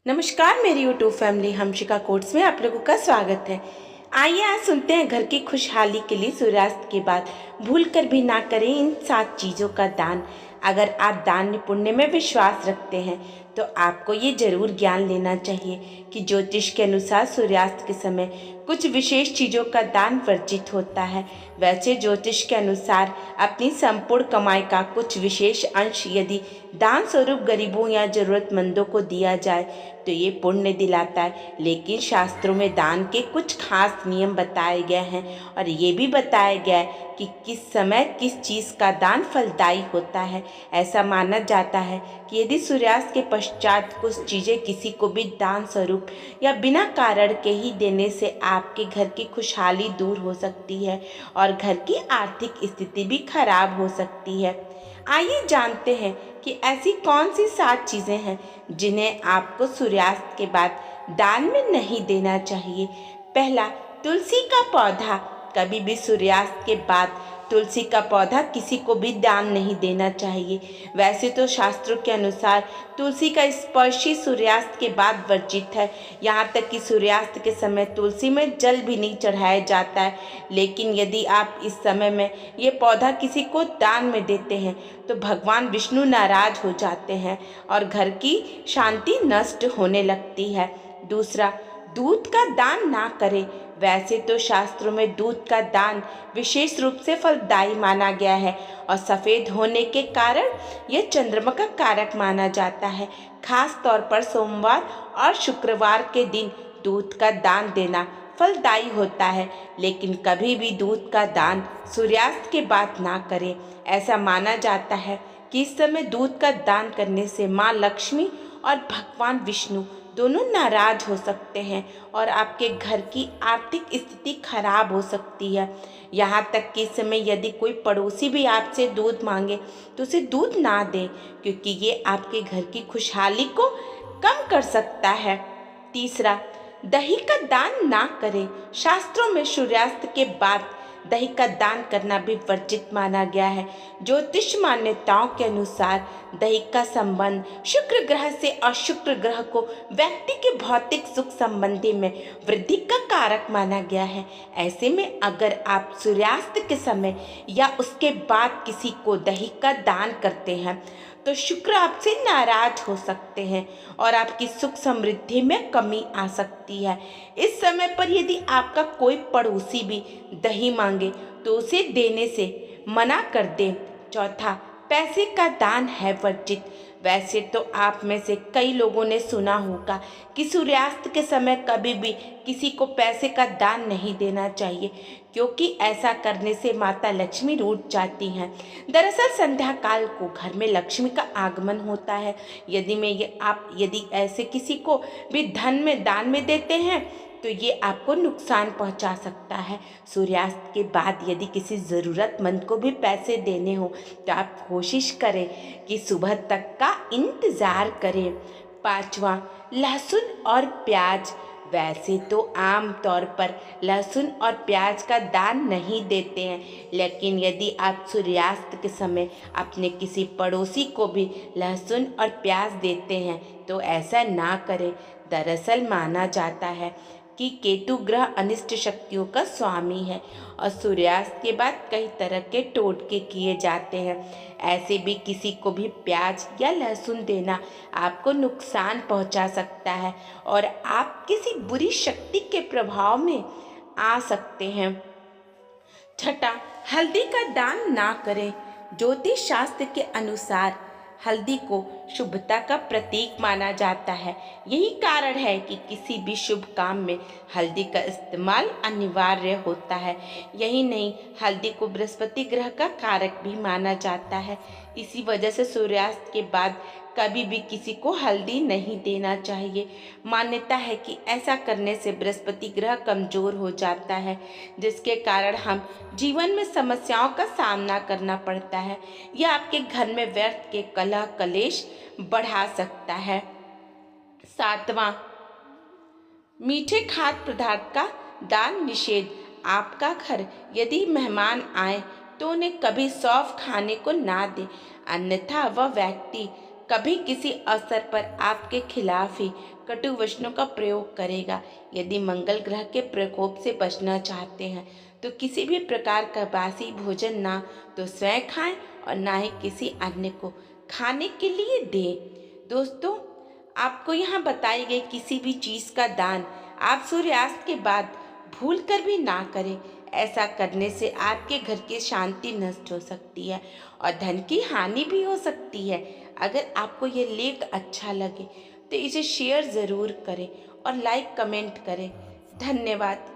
नमस्कार मेरी YouTube family हमशिका quotes में आप लोगों का स्वागत है। आइए आज सुनते हैं घर की खुशहाली के लिए सूर्यास्त के बाद भूल कर भी ना करें इन 7 चीज़ों का दान। अगर आप दान पुण्य में विश्वास रखते हैं तो आपको ये जरूर ज्ञान लेना चाहिए कि ज्योतिष के अनुसार सूर्यास्त के समय कुछ विशेष चीज़ों का दान वर्जित होता है। वैसे ज्योतिष के अनुसार अपनी संपूर्ण कमाई का कुछ विशेष अंश यदि दान स्वरूप गरीबों या जरूरतमंदों को दिया जाए तो ये पुण्य दिलाता है। लेकिन शास्त्रों में दान के कुछ खास नियम बताए गए हैं और ये भी बताया गया है कि किस समय किस चीज़ का दान फलदायी होता है। ऐसा माना जाता है कि यदि सूर्यास्त के पश्चात कुछ चीज़ें किसी को भी दान स्वरूप या बिना कारण के ही देने से आपके घर की खुशहाली दूर हो सकती है और घर की आर्थिक स्थिति भी खराब हो सकती है। आइए जानते हैं कि ऐसी कौन सी 7 चीज़ें हैं जिन्हें आपको सूर्यास्त के बाद दान में नहीं देना चाहिए। पहला, तुलसी का पौधा। कभी भी सूर्यास्त के बाद तुलसी का पौधा किसी को भी दान नहीं देना चाहिए। वैसे तो शास्त्रों के अनुसार तुलसी का स्पर्श ही सूर्यास्त के बाद वर्जित है। यहाँ तक कि सूर्यास्त के समय तुलसी में जल भी नहीं चढ़ाया जाता है। लेकिन यदि आप इस समय में ये पौधा किसी को दान में देते हैं तो भगवान विष्णु नाराज हो जाते हैं और घर की शांति नष्ट होने लगती है। दूसरा, दूध का दान ना करें। वैसे तो शास्त्रों में दूध का दान विशेष रूप से फलदायी माना गया है और सफ़ेद होने के कारण यह चंद्रमा का कारक माना जाता है। खास तौर पर सोमवार और शुक्रवार के दिन दूध का दान देना फलदायी होता है। लेकिन कभी भी दूध का दान सूर्यास्त के बाद ना करें। ऐसा माना जाता है कि इस समय दूध का दान करने से माँ लक्ष्मी और भगवान विष्णु दोनों नाराज हो सकते हैं और आपके घर की आर्थिक स्थिति खराब हो सकती है। यहाँ तक कि इस समय यदि कोई पड़ोसी भी आपसे दूध मांगे तो उसे दूध ना दें, क्योंकि ये आपके घर की खुशहाली को कम कर सकता है। तीसरा, दही का दान ना करें। शास्त्रों में सूर्यास्त के बाद दही का दान करना भी वर्जित माना गया है। ज्योतिष मान्यताओं के अनुसार दही का संबंध शुक्र ग्रह से और शुक्र ग्रह को व्यक्ति के भौतिक सुख संबंधी में वृद्धि का कारक माना गया है। ऐसे में अगर आप सूर्यास्त के समय या उसके बाद किसी को दही का दान करते हैं तो शुक्र आपसे नाराज हो सकते हैं और आपकी सुख समृद्धि में कमी आ सकती है। इस समय पर यदि आपका कोई पड़ोसी भी दही मांगे तो उसे देने से मना कर दें। चौथा, पैसे का दान है वर्जित। वैसे तो आप में से कई लोगों ने सुना होगा कि सूर्यास्त के समय कभी भी किसी को पैसे का दान नहीं देना चाहिए, क्योंकि ऐसा करने से माता लक्ष्मी रूठ जाती हैं। दरअसल संध्या काल को घर में लक्ष्मी का आगमन होता है। यदि ऐसे किसी को भी धन में दान में देते हैं तो ये आपको नुकसान पहुंचा सकता है। सूर्यास्त के बाद यदि किसी ज़रूरतमंद को भी पैसे देने हो तो आप कोशिश करें कि सुबह तक का इंतज़ार करें। पांचवा, लहसुन और प्याज। वैसे तो आम तौर पर लहसुन और प्याज का दान नहीं देते हैं, लेकिन यदि आप सूर्यास्त के समय अपने किसी पड़ोसी को भी लहसुन और प्याज देते हैं तो ऐसा ना करें। दरअसल माना जाता है कि केतु ग्रह अनिष्ट शक्तियों का स्वामी है और सूर्यास्त के बाद कई तरह के टोटके किए जाते हैं। ऐसे भी किसी को भी प्याज या लहसुन देना आपको नुकसान पहुंचा सकता है और आप किसी बुरी शक्ति के प्रभाव में आ सकते हैं। छठा, हल्दी का दान ना करें। ज्योतिष शास्त्र के अनुसार हल्दी को शुभता का प्रतीक माना जाता है। यही कारण है कि किसी भी शुभ काम में हल्दी का इस्तेमाल अनिवार्य होता है। यही नहीं, हल्दी को बृहस्पति ग्रह का कारक भी माना जाता है। इसी वजह से सूर्यास्त के बाद कभी भी किसी को हल्दी नहीं देना चाहिए। मान्यता है कि ऐसा करने से बृहस्पति ग्रह कमजोर हो जाता है, जिसके कारण हम जीवन में समस्याओं का सामना करना पड़ता है। यह आपके घर में व्यर्थ के कलह कलेश बढ़ा सकता है। सातवां, मीठे खाद्य पदार्थ का दान निषेध। आपका घर यदि मेहमान आए तो उन्हें कभी सौंफ खाने को ना दें, अन्यथा वह व्यक्ति कभी किसी अवसर पर आपके खिलाफ ही कटु वचनों का प्रयोग करेगा। यदि मंगल ग्रह के प्रकोप से बचना चाहते हैं तो किसी भी प्रकार का बासी भोजन ना तो स्वयं खाएं और ना ही किसी अन्य को खाने के लिए दें। दोस्तों, आपको यहाँ बताई गई किसी भी चीज़ का दान आप सूर्यास्त के बाद भूल कर भी ना करें। ऐसा करने से आपके घर की शांति नष्ट हो सकती है और धन की हानि भी हो सकती है। अगर आपको ये लेख अच्छा लगे तो इसे शेयर ज़रूर करें और लाइक कमेंट करें। धन्यवाद।